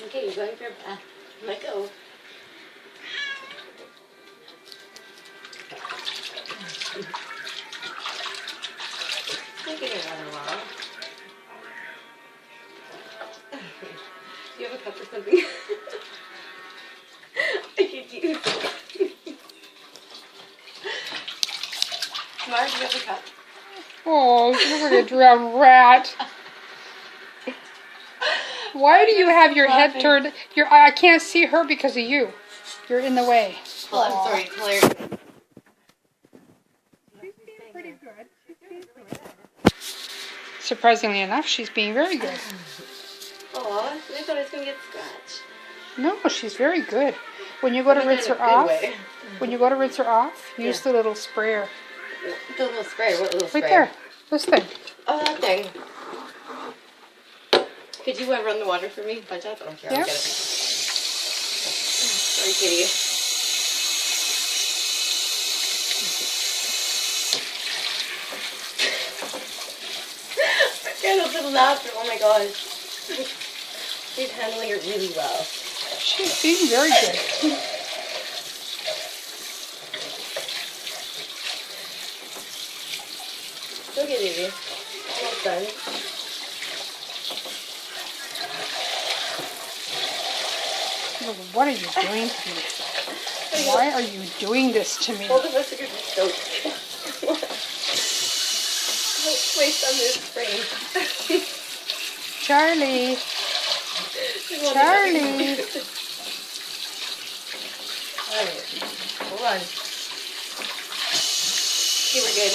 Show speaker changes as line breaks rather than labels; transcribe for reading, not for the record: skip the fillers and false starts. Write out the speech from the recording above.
Okay, you're going for a bath. Let go. Take it another while. Do you have a cup or something? You do. Mars, do you have a cup?
Oh, you look like a drowned rat. Why do you have your head turned? I can't see her because of you. You're in the way.
Oh, I'm sorry, Claire.
Pretty good. Surprisingly enough, she's being very good.
Aw, I thought I was going to get scratched.
No, she's very good. When you go to rinse her off, use the little sprayer.
The little sprayer, what little sprayer?
Right there, this thing.
Oh, that thing. Could you run the water for me? Bunch up? I don't care,
Yeah.
I'll get it. Sorry, kitty. I can't help but laugh. Oh my gosh. She's handling it really well.
She's being very good.
It's okay, baby. Almost done.
What are you doing to me? Why are you doing this to me?
Both of us are going to be soaked. Waste on this spring.
Charlie. Charlie.
Alright, hold on. Okay, we're good.